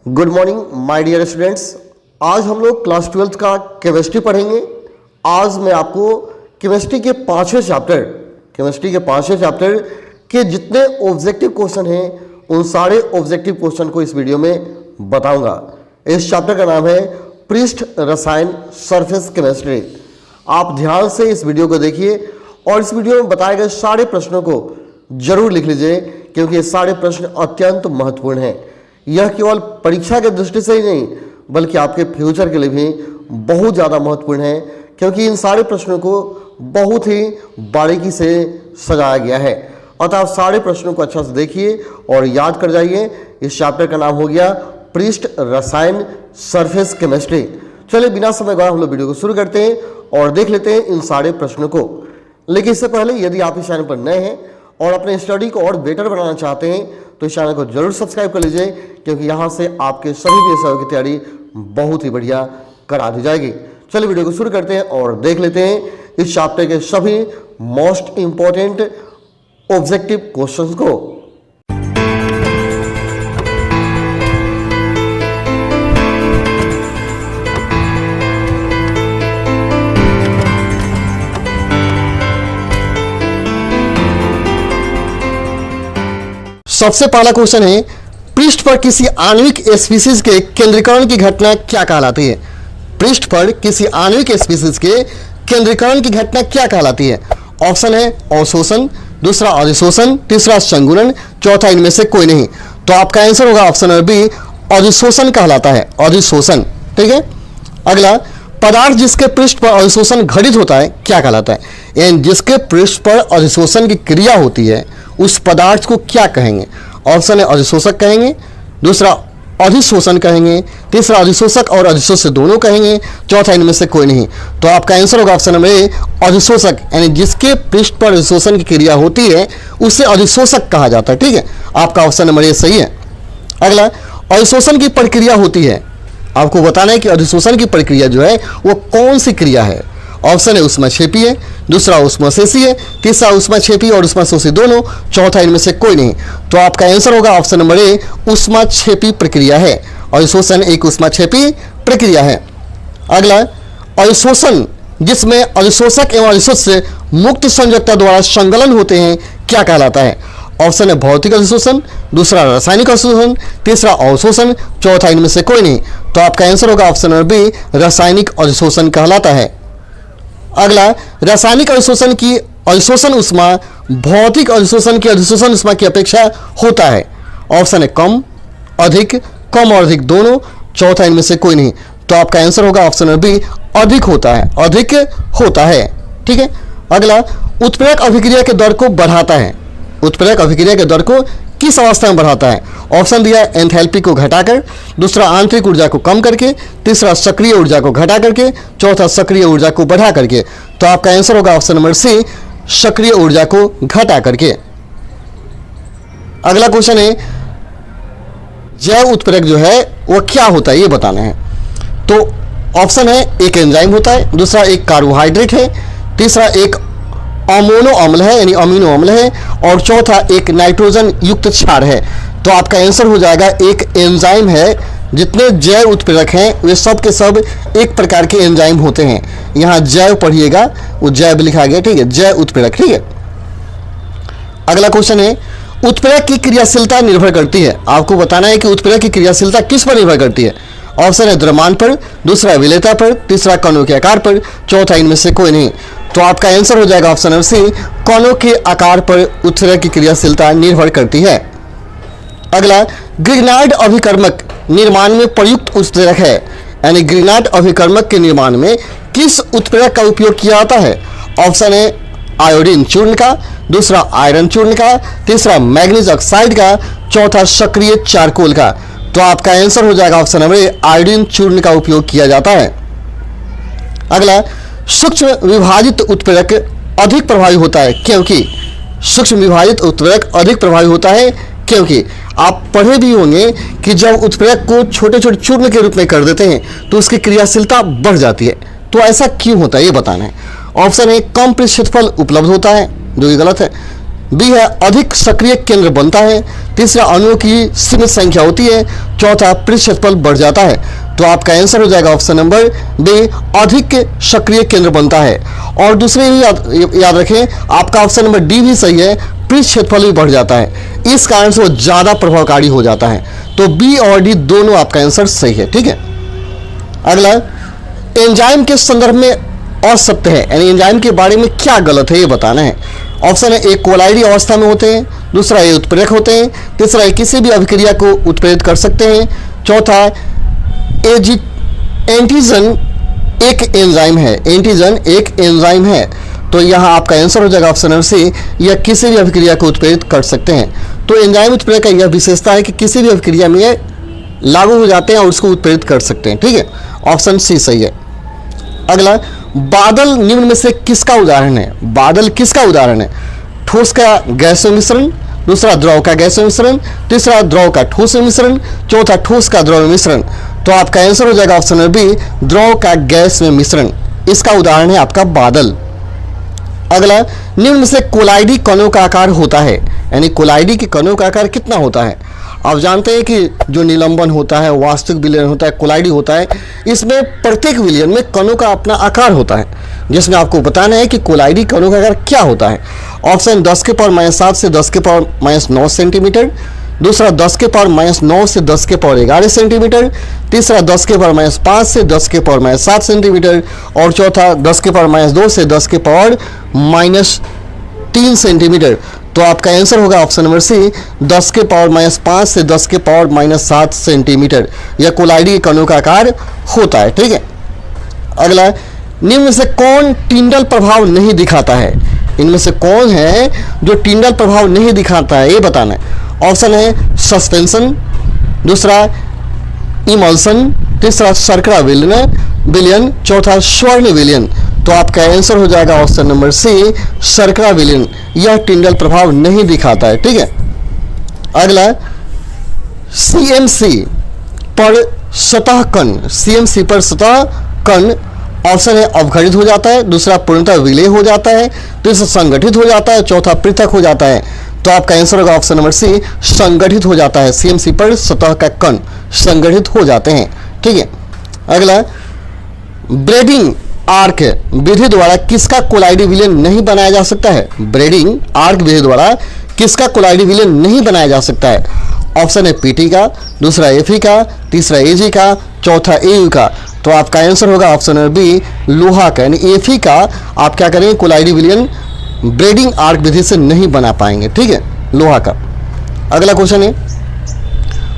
Good morning my dear students. आज हम लोग क्लास 12th का केमिस्ट्री पढ़ेंगे। आज मैं आपको केमिस्ट्री के पांचवें चैप्टर के जितने ऑब्जेक्टिव क्वेश्चन हैं उन सारे ऑब्जेक्टिव क्वेश्चन को इस वीडियो में बताऊंगा। इस चैप्टर का नाम है पृष्ठ रसायन सरफेस केमिस्ट्री। आप ध्यान से इस वीडियो को देखिए और इस वीडियो में बताए गए सारे प्रश्नों को जरूर लिख लीजिए, क्योंकि ये सारे प्रश्न अत्यंत महत्वपूर्ण हैं। यह केवल परीक्षा के दृष्टि से ही नहीं बल्कि आपके फ्यूचर के लिए भी बहुत ज़्यादा महत्वपूर्ण है, क्योंकि इन सारे प्रश्नों को बहुत ही बारीकी से सजाया गया है। अतः आप सारे प्रश्नों को अच्छा से देखिए और याद कर जाइए। इस चैप्टर का नाम हो गया पृष्ठ रसायन सरफेस केमिस्ट्री। चलिए बिना समय गवाए हम लोग वीडियो को शुरू करते हैं और देख लेते हैं इन सारे प्रश्नों को। लेकिन इससे पहले यदि आप इस चैनल पर नए हैं और अपने स्टडी को और बेटर बनाना चाहते हैं तो इस चैनल को जरूर सब्सक्राइब कर लीजिए, क्योंकि यहाँ से आपके सभी विषयों की तैयारी बहुत ही बढ़िया करा दी जाएगी। चलिए वीडियो को शुरू करते हैं और देख लेते हैं इस चैप्टर के सभी मोस्ट इंपॉर्टेंट ऑब्जेक्टिव क्वेश्चंस को। सबसे पहला क्वेश्चन है, पृष्ठ पर किसी आणविक स्पीशीज के केंद्रीकरण की घटना क्या कहलाती है? पृष्ठ पर किसी आणविक स्पीशीज के केंद्रीकरण की घटना क्या कहलाती है? ऑप्शन है अवशोषण, दूसरा अधिशोषण, तीसरा संगुणन, चौथा इनमें से कोई नहीं। तो आपका आंसर होगा ऑप्शन नंबर बी, अधिशोषण कहलाता है, अधिशोषण। ठीक है। अगला, पदार्थ जिसके पृष्ठ पर अधिशोषण घटित होता है क्या कहलाता है? यानी जिसके पृष्ठ पर अधिशोषण की क्रिया होती है उस पदार्थ को क्या कहेंगे? ऑप्शन है अधिशोषक कहेंगे, दूसरा अधिशोषण कहेंगे, तीसरा अधिशोषक और अधिशोषक दोनों कहेंगे, चौथा इनमें से कोई नहीं। तो आपका आंसर होगा ऑप्शन नंबर ए, अधिशोषक। यानी जिसके पृष्ठ पर अधिशोषण की क्रिया होती है उसे अधिशोषक कहा जाता है। ठीक है, आपका ऑप्शन नंबर ए सही है। अगला, अधिशोषण की प्रक्रिया होती है, आपको बताना है कि अधिशोषण की प्रक्रिया जो है वो कौन सी क्रिया है। ऑप्शन है ऊष्माक्षेपीय, दूसरा ऊष्माशोषीय, तीसरा ऊष्माक्षेपी और ऊष्माशोषी दोनों, चौथा इनमें से कोई नहीं। तो आपका आंसर होगा ऑप्शन नंबर ए, ऊष्माक्षेपी प्रक्रिया है। अधिशोषण एक ऊष्माक्षेपी प्रक्रिया है। अगला, अधिशोषण जिसमें अधिशोषक एवं अधिशोष्य मुक्त संयोजकता द्वारा संगलन होते हैं क्या कहलाता है? ऑप्शन है भौतिक अधिशोषण, दूसरा रासायनिक अधिशोषण, तीसरा अवशोषण, चौथा इनमें से कोई नहीं। तो आपका आंसर होगा ऑप्शन नंबर बी, रासायनिक अधिशोषण कहलाता है। अगला, रासायनिक अधिशोषण की अधिशोषण उष्मा भौतिक अधिशोषण की अधिशोषण उष्मा की अपेक्षा होता है। ऑप्शन है कम, अधिक, कम और अधिक दोनों, चौथा इनमें से कोई नहीं। तो आपका आंसर होगा ऑप्शन नंबर बी, अधिक होता है, अधिक होता है। ठीक है। अगला, उत्प्रेरक अभिक्रिया के दर को बढ़ाता है, उत्प्रेरक अभिक्रिया के दर को किस अवस्था में बढ़ाता है? ऑप्शन दिया एंथैल्पी को घटाकर, दूसरा आंतरिक ऊर्जा को कम करके, तीसरा सक्रिय ऊर्जा को घटा करके, चौथा सक्रिय ऊर्जा को बढ़ा करके। तो आपका आंसर होगा ऑप्शन नंबर सी, सक्रिय ऊर्जा को घटा करके। अगला क्वेश्चन है, जैव उत्प्रेरक जो है वो क्या होता है ये बताना है। तो ऑप्शन है एक एंजाइम होता है, दूसरा एक कार्बोहाइड्रेट है, तीसरा एक अमोनो अम्ल है यानी अमीनो अम्ल है, और चौथा एक नाइट्रोजन युक्त क्षार है। तो आपका आंसर हो जाएगा एक एंजाइम है। जितने जैव उत्प्रेरक हैं वे सब के सब एक प्रकार के एंजाइम होते हैं। यहाँ जैव पढ़िएगा, वो जैव लिखा गया। ठीक है, जैव उत्प्रेरक। ठीक है। अगला क्वेश्चन है, उत्प्रेरक की क्रियाशीलता निर्भर करती है, आपको बताना है कि उत्प्रेरक की क्रियाशीलता किस पर निर्भर करती है। ऑप्शन है द्रव्यमान पर, दूसरा विलेयता पर, तीसरा कणों के आकार पर, चौथा इनमें से कोई नहीं। तो आपका आंसर हो जाएगा ऑप्शन नंबर सी, कणों के आकार पर उत्प्रेरक की क्रियाशीलता निर्भर करती है। अगला, ग्रिग्नार्ड अभिकर्मक निर्माण में प्रयुक्त उत्प्रेरक है, यानी ग्रिग्नार्ड अभिकर्मक के निर्माण में किस उत्प्रेरक का उपयोग किया जाता है? ऑप्शन है आयोडीन चूर्ण का, दूसरा आयरन चूर्ण का, तीसरा मैग्नीज ऑक्साइड का, चौथा सक्रिय चारकोल का। तो आपका आंसर हो जाएगा ऑप्शन नंबर ए, आयोडीन चूर्ण का उपयोग किया जाता है। अगला, सूक्ष्म विभाजित उत्प्रेरक अधिक प्रभावी होता है क्योंकि? सूक्ष्म विभाजित उत्प्रेरक अधिक प्रभावी होता है क्योंकि आप पढ़े भी होंगे कि जब उत्प्रेरक को छोटे छोटे चूर्ण के रूप में कर देते हैं तो उसकी क्रियाशीलता बढ़ जाती है। तो ऐसा क्यों होता है ये बताना है। ऑप्शन ए, कम पृष्ठ क्षेत्रफल उपलब्ध होता है, जो कि गलत है। बी है अधिक सक्रिय केंद्र बनता है, तीसरा अणुओं की सीमित संख्या होती है, चौथा पृष्ठ क्षेत्रफल बढ़ जाता है। तो आपका आंसर हो जाएगा ऑप्शन नंबर बी, अधिक सक्रिय केंद्र बनता है। और दूसरे भी याद रखें, आपका ऑप्शन नंबर डी भी सही है, पृष्ठ क्षेत्रफल भी बढ़ जाता है, इस कारण से वो ज्यादा प्रभावकारी हो जाता है। तो बी और डी दोनों आपका आंसर सही है। ठीक है, अगला एंजाइम के संदर्भ में असत्य है, यानी एंजाइम के बारे में क्या गलत है ये बताना है। ऑप्शन है ए कोलाइडी अवस्था में होते हैं, दूसरा ए उत्प्रेरक होते हैं, तीसरा ए किसी भी अभिक्रिया को उत्प्रेरित कर सकते हैं, चौथा एंटीजन एक एंजाइम है, एंटीजन एक एंजाइम है। तो यहाँ आपका आंसर हो जाएगा ऑप्शन नंबर सी, यह किसी भी अभिक्रिया को उत्प्रेरित कर सकते हैं। तो एंजाइम उत्प्रेरक का यह विशेषता है कि किसी भी अभिक्रिया में ये लागू हो जाते हैं और उसको उत्प्रेरित कर सकते हैं। ठीक है, ऑप्शन सी सही है। अगला, बादल निम्न में से किसका उदाहरण है? बादल किसका उदाहरण है? ठोस का गैसीय मिश्रण, दूसरा द्रव का गैसीय मिश्रण, तीसरा द्रव का ठोस मिश्रण, चौथा ठोस का द्रव मिश्रण। तो आपका आंसर हो जाएगा ऑप्शन नंबर बी, द्रव का गैस में मिश्रण, इसका उदाहरण है आपका बादल। अगला, निम्न में से कोलाइडी कणों का आकार होता है, यानी कोलाइडी के कणों का आकार कितना होता है? आप जानते हैं कि जो निलंबन होता है, वास्तविक विलयन होता है, कोलाइडी होता है, इसमें प्रत्येक विलयन में कणों का अपना आकार होता है, जिसमें आपको बताना है कि कोलाइडी कणों का आकार क्या होता है। ऑप्शन 10 के पावर -7 से 10 के पावर -9 सेंटीमीटर, दूसरा 10 के पावर -9 से 10 के पावर 11 सेंटीमीटर, तीसरा 10 के पावर -5 से 10 के पावर -7 सेंटीमीटर, और चौथा 10 के पावर -2 से 10 के पावर -3 सेंटीमीटर। तो आपका आंसर होगा ऑप्शन नंबर सी, 10 के पावर -5 से 10 के पावर -7 सेंटीमीटर, यह कोलाइडी कणों का आकार होता है। ठीक है, अगला, निम्न में से कौन टिंडल प्रभाव नहीं दिखाता है? इनमें से कौन है जो टिंडल प्रभाव नहीं दिखाता है, ये बताना है। ऑप्शन है सस्पेंशन, दूसरा इमल्सन, तीसरा शर्करा विलयन, चौथा स्वर्ण विलयन। तो आपका आंसर हो जाएगा ऑप्शन नंबर सी, शर्करा विलयन, यह टिंडल प्रभाव नहीं दिखाता है। ठीक है, अगला, सीएमसी पर सतह कण, सीएमसी पर सतह कण, ऑप्शन है अवघटित हो जाता है, दूसरा पूर्णतः विलय हो जाता है, तीसरा संगठित हो जाता है, चौथा पृथक हो जाता है। तो आपका आंसर होगा ऑप्शन नंबर सी, संगठित हो जाता है। सीएमसी पर सतह का कण संगठित हो जाते हैं। ठीक है, अगला, ब्रेडिंग आर्क विधि द्वारा किसका कोलाइडी विलयन नहीं बनाया जा सकता है? ब्रेडिंग आर्क विधि द्वारा किसका कोलाइडी विलयन नहीं बनाया जा सकता है? ऑप्शन है पीटी का, दूसरा एफई का, तीसरा एजी का, चौथा एयू का। तो आपका आंसर होगा ऑप्शन नंबर बी, लोहा का, यानी एफई का आप क्या करेंगे, कोलाइडी विलयन ब्रेडिंग आर्क विधि से नहीं बना पाएंगे। ठीक है, लोहा का। अगला क्वेश्चन है,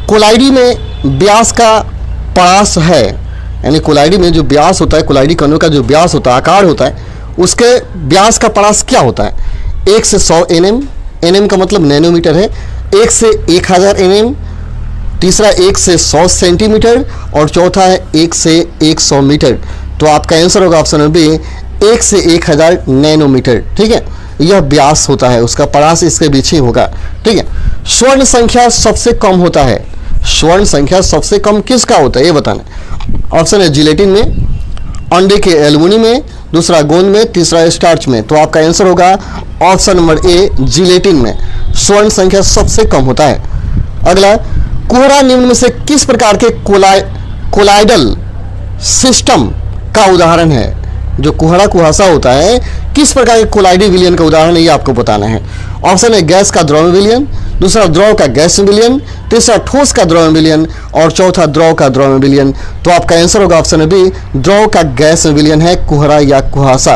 कोलाइडी में व्यास का परास है, यानी कोलाइडी में जो व्यास होता है, कोलाइडी कणों का जो व्यास होता है, आकार होता है, उसके व्यास का परास क्या होता है? 1 से 100 nm, nm का मतलब नैनोमीटर है, 1 से 1000 nm, तीसरा 1 से 100 सेंटीमीटर, और चौथा है 1 से 100 मीटर। तो आपका आंसर होगा ऑप्शन नंबर बी, 1 से 1000 नैनोमीटर। ठीक है, यह व्यास होता है, उसका परास इसके बीच ही होगा। ठीक है, स्वर्ण संख्या सबसे कम होता है, स्वर्ण संख्या सबसे कम किसका होता है ये बताना। ऑप्शन है जिलेटिन में, अंडे के एल्युमिनी में, दूसरा गोंद में, तीसरा स्टार्च में। तो आपका आंसर होगा ऑप्शन नंबर ए, जिलेटिन में स्वर्ण संख्या सबसे कम होता है। अगला, कोहरा निम्न में से किस प्रकार के कोलाइडल सिस्टम का उदाहरण है? जो कोहरा कुहासा होता है, किस प्रकार के कोलाइडी विलयन का उदाहरण है, ये आपको बताना है। ऑप्शन है गैस का द्रव विलयन, दूसरा द्रव का गैस विलयन, तीसरा ठोस का द्रव विलयन, और चौथा द्रव का द्रव विलयन। तो आपका आंसर होगा ऑप्शन बी, द्रव का गैस विलयन है कोहरा या कुहासा।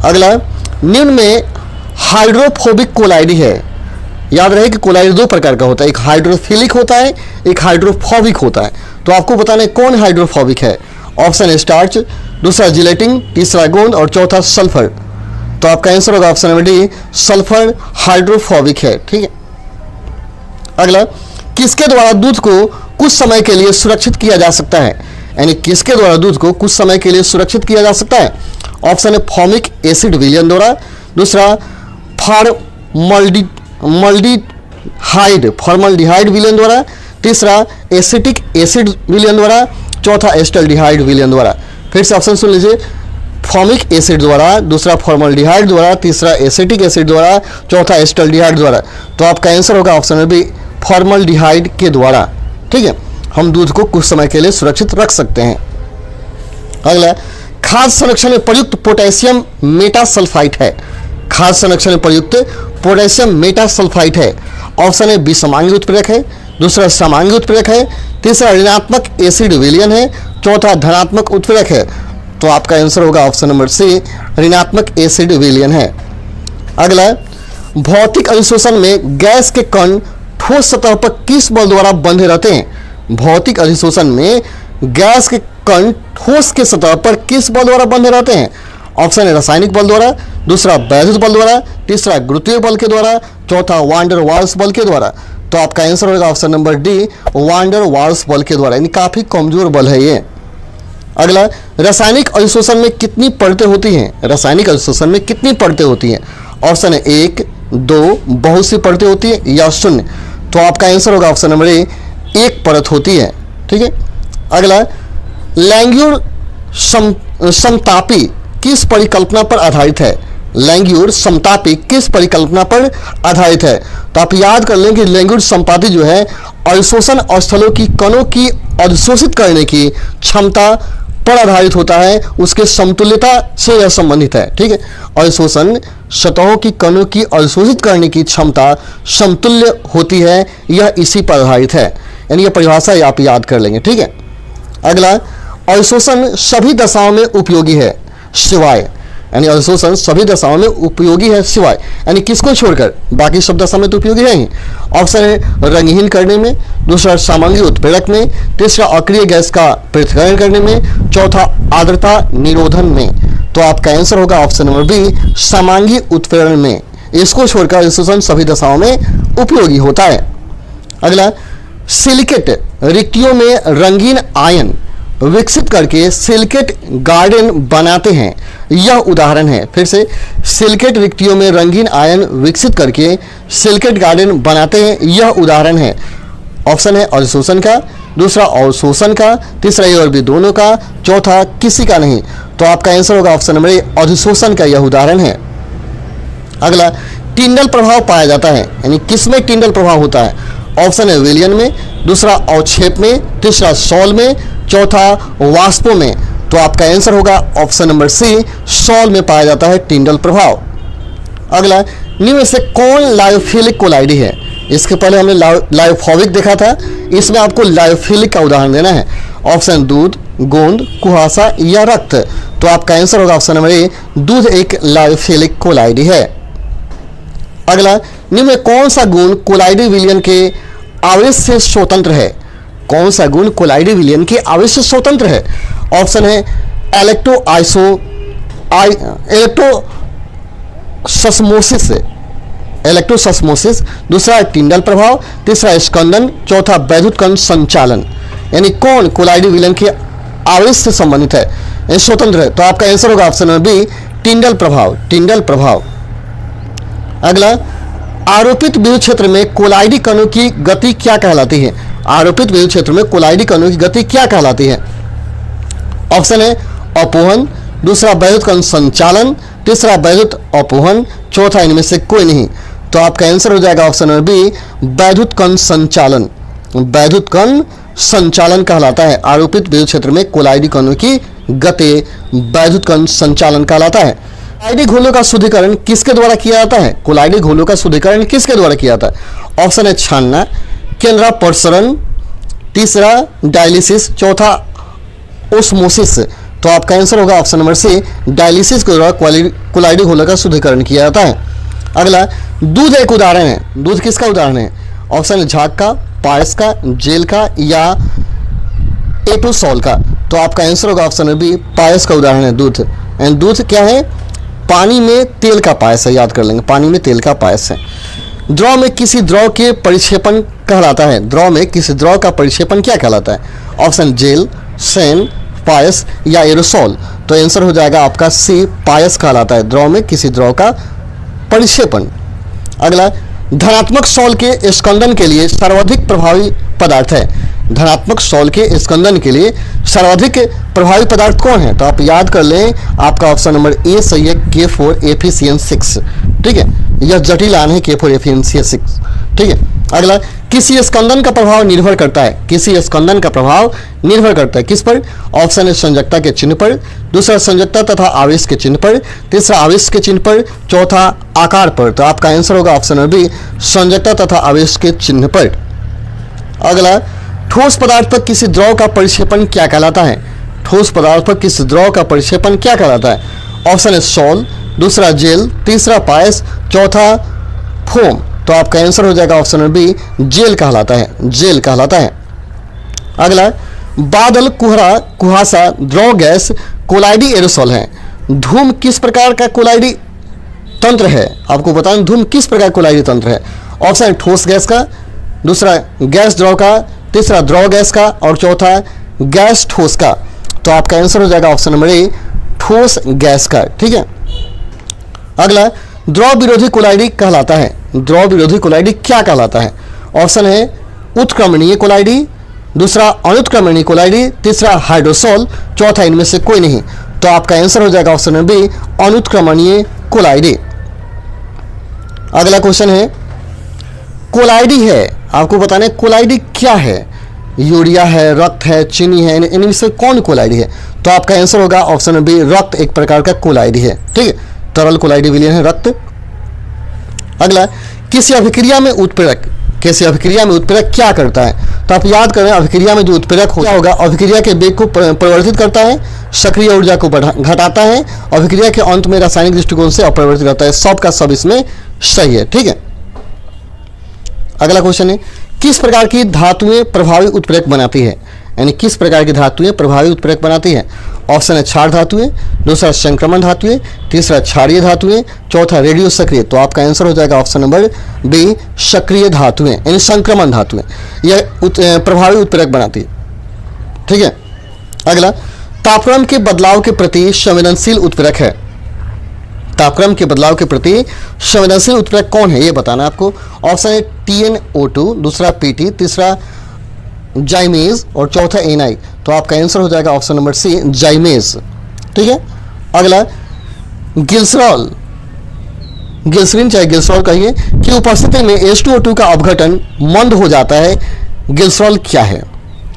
अगला, निम्न में हाइड्रोफोबिक कोलाइडी है। याद रहे कि कोलाइडी दो प्रकार का होता है, एक हाइड्रोफिलिक होता है, एक हाइड्रोफोबिक होता है। तो आपको बताना है कौन हाइड्रोफोबिक है। ऑप्शन है स्टार्च, दूसरा जिलेटिन, तीसरा गोंद, और चौथा सल्फर। तो आपका आंसर होगा option number D, sulphur hydrophobic है। ठीक है, अगला, किसके द्वारा दूध को कुछ समय के लिए सुरक्षित किया जा सकता है? यानी किसके द्वारा दूध को कुछ समय के लिए सुरक्षित किया जा सकता है? ऑप्शन है फॉर्मिक एसिड विलयन द्वारा, दूसरा फॉर्मल्डिहाइड विलयन द्वारा, तीसरा एसिटिक एसिड विलयन द्वारा, चौथा एस्टल्डिहाइड विलयन द्वारा। फिर से ऑप्शन सुन लीजिए, फॉर्मिक एसिड द्वारा, दूसरा फॉर्मल्डिहाइड द्वारा, तीसरा एसिटिक एसिड द्वारा, चौथा एस्टल्डिहाइड द्वारा। तो आपका आंसर होगा ऑप्शन नंबर बी, फॉर्मल्डिहाइड के द्वारा। ठीक है, हम दूध को कुछ समय के लिए सुरक्षित रख सकते हैं। अगला, खाद्य संरक्षण में प्रयुक्त पोटेशियम मेटासल्फाइड है। खाद्य संरक्षण में प्रयुक्त पोटेशियम मेटासल्फाइड है। ऑप्शन ए बी समांगी उत्प्रेरक है, दूसरा समांगी उत्प्रेरक है, तीसरा ऋणात्मक एसिड विलयन है, चौथा धनात्मक उत्प्रेरक है। तो आपका आंसर होगा ऑप्शन नंबर सी, ऋणात्मक एसिड विलयन है। अगला, भौतिक अधिशोषण में गैस के कण ठोस सतह पर किस बल द्वारा बंधे रहते हैं। भौतिक अधिशोषण में गैस के कण ठोस के सतह पर किस बल द्वारा बंधे रहते हैं। ऑप्शन है रासायनिक बल द्वारा, दूसरा वैद्युत बल द्वारा, तीसरा गुरुत्वीय बल के द्वारा, चौथा वान डेर वाल्स बल के द्वारा। तो आपका आंसर होगा option number D, van der Waals बल के द्वारा, यानी काफी कमजोर बल है ये। अगला, रासायनिक अधिशोषण में कितनी परतें होती हैं। रासायनिक अधिशोषण में कितनी परतें होती हैं। ऑप्शन है 1, 2, बहुत सी परतें होती है या 0। तो आपका आंसर होगा ऑप्शन नंबर ए, 1 परत होती है। ठीक है। अगला, लैंग्यूर समतापी किस परिकल्पना पर आधारित है। लैंग्यूर समतापी किस परिकल्पना पर आधारित है। तो आप याद कर लें कि लैंग्यूर समतापी जो है अधिशोषण स्थलों की कणों की अधिशोषित करने की क्षमता पर आधारित होता है, उसके समतुल्यता से यह संबंधित है। ठीक है, अधिशोषण सतहों की कणों की अधिशोषित करने की क्षमता समतुल्य होती है, यह इसी पर आधारित है, यानी यह परिभाषा आप याद कर लेंगे। ठीक है। अगला, अधिशोषण सभी दशाओं में उपयोगी है सिवाय, यानी अधिशोषण सभी दशाओं में उपयोगी है सिवाय, यानी किसको छोड़कर, बाकी सब दशा में तो उपयोगी है ही। ऑप्शन है रंगहीन करने में, दूसरा समांगी उत्प्रेरक में, तीसरा अक्रिय गैस का पृथक्करण करने में, चौथा आर्द्रता निरोधन में। तो आपका आंसर होगा ऑप्शन नंबर बी, समांगी उत्प्रेरण में। इसको छोड़कर अधिशोषण सभी दशाओं में उपयोगी होता है। अगला, सिलिकेट रिक्तियों में रंगीन आयन विकसित करके सिलिकेट गार्डन बनाते हैं, यह उदाहरण है। फिर से, सिलिकेट रिक्तियों में रंगीन आयन विकसित करके सिलिकेट गार्डन बनाते हैं, यह उदाहरण है। ऑप्शन है अधिशोषण का, दूसरा अवशोषण का, तीसरा ए और बी दोनों का, चौथा किसी का नहीं। तो आपका आंसर होगा ऑप्शन नंबर ए, अधिशोषण का यह उदाहरण है। अगला, टिंडल प्रभाव पाया जाता है, यानी किसमें टिंडल प्रभाव होता है। ऑप्शन है विलयन में, दूसरा अवक्षेप में, तीसरा सॉल में, चौथा वाष्पों में। तो आपका आंसर होगा ऑप्शन नंबर सी, सॉल में पाया जाता है टिंडल प्रभाव। अगला, निम्न में से कौन लायोफिलिक कोलाइडी है। इसके पहले हमने लायोफोबिक देखा था, इसमें आपको लायोफिलिक का उदाहरण देना है। ऑप्शन दूध, गोंद, कुहासा या रक्त। तो आपका आंसर होगा ऑप्शन नंबर ए, दूध एक लायोफिलिक कोलाइडी है। अगला, निम्न में कौन सा गुण कोलाइडी विलयन के आवेश से स्वतंत्र है। कौन सा गुण कोलाइडी विलयन के आवेश से स्वतंत्र है। ऑप्शन है इलेक्ट्रोसस्मोसिस, दूसरा टिंडल प्रभाव, तीसरा स्कंदन, चौथा वैद्युत कण संचालन। यानी कौन कोलाइडी विलयन के आवेश से संबंधित है, स्वतंत्र है। तो आपका आंसर होगा ऑप्शन नंबर बी, टिंडल प्रभाव, टिंडल प्रभाव। अगला, आरोपित विद्युत क्षेत्र में कोलाइडी कणों की गति क्या कहलाती है। आरोपित विद्युत क्षेत्र में कोलाइडी कणों की गति क्या कहलाती है। ऑप्शन है अपोहन, दूसरा वैद्युत कण संचालन, तीसरा वैद्युत अपोहन, चौथा इनमें से कोई नहीं। तो आपका आंसर हो जाएगा ऑप्शन नंबर बी, वैद्युत कण संचालन। वैद्युत कण संचालन कहलाता है आरोपित विद्युत क्षेत्र में कोलाइडी कणों की गति, वैद्युत कण संचालन कहलाता है। कोलाइडी घोलों का शुद्धिकरण किसके द्वारा किया जाता है। कोलाइडी घोलों का शुद्धिकरण किसके द्वारा किया जाता है। ऑप्शन है छानना, केंद्रापसरण, तीसरा डायलिसिस, चौथा ओस्मोसिस। तो आपका आंसर होगा ऑप्शन नंबर सी, डायलिसिस के द्वारा कोलाइडी घोलों का शुद्धिकरण किया जाता है। अगला, दूध एक उदाहरण है। दूध किसका उदाहरण है। ऑप्शन है झाग का, पायस का, जेल का या एटोसॉल का। तो आपका आंसर होगा ऑप्शन नंबर बी, पायस का उदाहरण है दूध। एंड दूध क्या है, पानी में तेल का पायस है, याद कर लेंगे, पानी में तेल का पायस है। द्रव में किसी द्रव के परिक्षेपण कहलाता है। द्रव में किसी द्रव का परिक्षेपण क्या कहलाता है। ऑप्शन जेल, सेन, पायस या एरोसॉल। तो आंसर हो जाएगा आपका सी, पायस कहलाता है द्रव में किसी द्रव का परिक्षेपण। अगला, धनात्मक सॉल के स्कंदन के लिए सर्वाधिक प्रभावी पदार्थ है। धनात्मक सॉल के स्कंदन के लिए सर्वाधिक प्रभावी पदार्थ कौन है? तो आप याद कर लें, आपका ऑप्शन नंबर ए सही है, K4FeCN6। ठीक है, यह जटिल आयन है K4FeCN6। ठीक है, अगला, किसी स्कंदन का प्रभाव निर्भर करता है, किसी स्कंदन का प्रभाव निर्भर करता है किस पर? ऑप्शन है संयोजकता के चिन्ह पर, दूसरा संयोजकता तथा आवेश के चिन्ह पर, तीसरा आवेश के चिन्ह पर, चौथा आकार पर। तो आपका आंसर होगा ऑप्शन नंबर बी, संयोजकता तथा आवेश के चिन्ह पर। अगला, ठोस पदार्थ पर किसी द्रव का परिक्षेपण क्या कहलाता है? ठोस पदार्थ पर किसी द्रव का परिक्षेपण क्या कहलाता है? ऑप्शन है सॉल, दूसरा जेल, तीसरा पायस, चौथा फोम। तो आपका आंसर हो जाएगा ऑप्शन नंबर बी, जेल कहलाता है, जेल कहलाता है। अगला, बादल, कुहरा, कुहासा, द्रव गैस, कोलाइडी एरोसोल है। धूम किस प्रकार का कोलाइडी तंत्र है? आपको बताएं धूम किस प्रकार कोलाइडी तंत्र है। ऑप्शन है ठोस गैस का, दूसरा गैस द्रव का, तीसरा द्रव गैस का और चौथा गैस ठोस का। तो आपका आंसर हो जाएगा ऑप्शन नंबर ए, ठोस गैस का। ठीक है, अगला, द्रव विरोधी कोलाइडी कहलाता है। द्रव विरोधी कोलाइडी क्या कहलाता है? ऑप्शन है उत्क्रमणीय कोलाइडी, दूसरा अनुत्क्रमणीय कोलाइडी, तीसरा हाइड्रोसोल, चौथा इनमें से कोई नहीं। तो आपका आंसर हो जाएगा ऑप्शन नंबर बी, अनुत्क्रमणीय कोलाइडी। अगला क्वेश्चन है, कोलाइडी है, आपको बताना है कोलाइडी क्या है? यूरिया है, रक्त है, चीनी है, इनमें से कौन कोलाइडी है? तो आपका आंसर होगा ऑप्शन नंबर बी, रक्त एक प्रकार का कोलाइडी है। ठीक है, तरल कोलाइडी विलयन है रक्त। अगला, किसी अभिक्रिया में उत्प्रेरक, किसी अभिक्रिया में उत्प्रेरक क्या करता है? तो आप याद करें, अभिक्रिया में जो उत्प्रेरक क्या होगा? अभिक्रिया के वेग को परिवर्तित करता है, सक्रिय ऊर्जा को घटाता है, अभिक्रिया के अंत में रासायनिक दृष्टिकोण से अपरिवर्तित करता है। सब का सब इसमें सही है। ठीक है, अगला क्वेश्चन है, किस प्रकार की धातुएं प्रभावी उत्प्रेरक बनाती है? यानी किस प्रकार की धातुएं प्रभावी उत्प्रेरक बनाती है? ऑप्शन है क्षार धातुएं, दूसरा संक्रमण धातुएं, तीसरा क्षारीय धातुएं, चौथा रेडियो सक्रिय। तो आपका आंसर हो जाएगा ऑप्शन नंबर बी, सक्रिय धातुएं यानी संक्रमण धातुएं, यह प्रभावी उत्प्रेरक बनाती है। ठीक है, अगला, तापक्रम के बदलाव के प्रति संवेदनशील उत्प्रेरक है। तापक्रम के बदलाव के प्रति संवेदनशील उत्प्रेरक कौन है, ये बताना आपको। ऑप्शन है TnO2, दूसरा PT, तीसरा जाइमेज और चौथा NI। तो आपका आंसर हो जाएगा ऑप्शन नंबर सी, जाइमेज। ठीक है, अगला, ग्लिसरॉल, ग्लिसरीन चाहे ग्लिसरॉल कहिए, की उपस्थिति में H2O2 का अपघटन मंद हो जाता है। ग्लिसरॉल क्या है?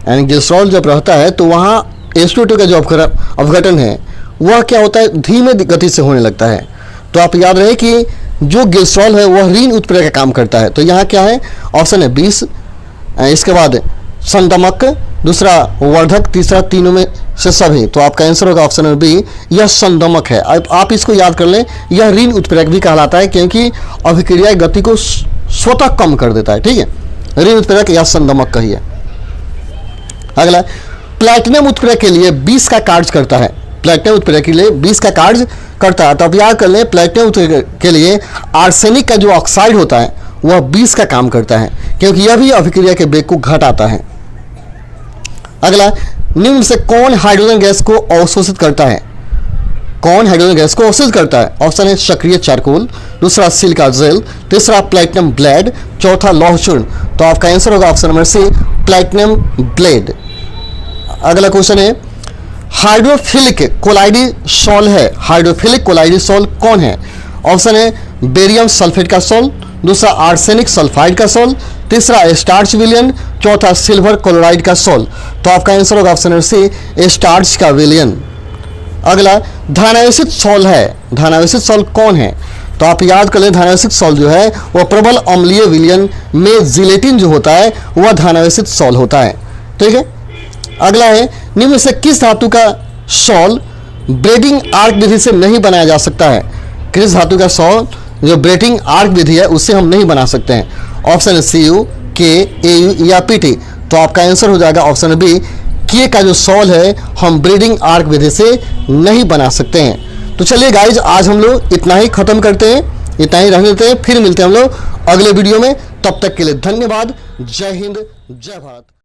यानी ग्लिसरॉल जब रहता है तो वहाँ H2O2 का जो अपघटन है वह क्या होता है? धीमे गति से होने लगता है। तो आप याद रहे कि जो ग्लिसरॉल है वह ऋण उत्प्रेरक का काम करता है। तो यहाँ क्या है? ऑप्शन है 20, इसके बाद संदमक, दूसरा वर्धक, तीसरा तीनों में से सभी। तो आपका आंसर होगा ऑप्शन नंबर बी, यह संदमक है। आप इसको याद कर लें, यह ऋण उत्प्रेरक भी कहलाता है क्योंकि अभिक्रिया गति को स्वतः कम कर देता है। ठीक है, ऋण उत्प्रेरक या संदमक कहिए। अगला, प्लैटिनम उत्प्रेरक के लिए 20 का कार्य करता है। प्लैटिनम उत्प्रेरक के लिए 20 का कार्य करता है। तो आप याद कर लें, प्लैटिनम उत्प्रेरक के लिए आर्सेनिक का जो ऑक्साइड होता है वह 20 का काम करता है क्योंकि यह भी अभिक्रिया के वेग को घटाता है। अगला, निम्न से कौन हाइड्रोजन गैस को अवशोषित करता है? कौन हाइड्रोजन गैस को अवशोषित करता है? ऑप्शन है सक्रिय चारकोल, दूसरा सिलिका जेल, तीसरा प्लैटिनम ब्लेड, चौथा लौह चूर्ण। तो आपका आंसर होगा option number C, platinum blade. अगला क्वेश्चन है, हाइड्रोफिलिक कोलाइडी सॉल है। हाइड्रोफिलिक कोलाइडी सॉल कौन है? ऑप्शन है बेरियम सल्फेट का सॉल, दूसरा आर्सेनिक सल्फाइड का सॉल, तीसरा स्टार्च विलयन, चौथा सिल्वर क्लोराइड का सॉल। तो आपका आंसर होगा ऑप्शन नंबर सी, स्टार्च का विलयन। अगला, धनावेशित सॉल है। धनावेशित सॉल कौन है? तो आप याद कर लें, धनावेशित सॉल जो है वह प्रबल अम्लीय विलयन में जिलेटिन जो होता है वह धनावेशित सॉल होता है। ठीक है, अगला है, निम्न से किस धातु का सॉल ब्रेडिंग आर्क विधि से नहीं बनाया जा सकता है? किस धातु का सॉल जो ब्रेडिंग आर्क विधि है उससे हम नहीं बना सकते हैं? ऑप्शन है Cu, K, Au या PT। तो आपका आंसर हो जाएगा ऑप्शन बी, K का जो सॉल है हम ब्रीडिंग आर्क विधि से नहीं बना सकते हैं। तो चलिए गाइज, आज हम लोग इतना ही खत्म करते हैं, इतना ही रहने देते हैं, फिर मिलते हैं हम लोग अगले वीडियो में। तब तक के लिए धन्यवाद। जय हिंद, जय भारत।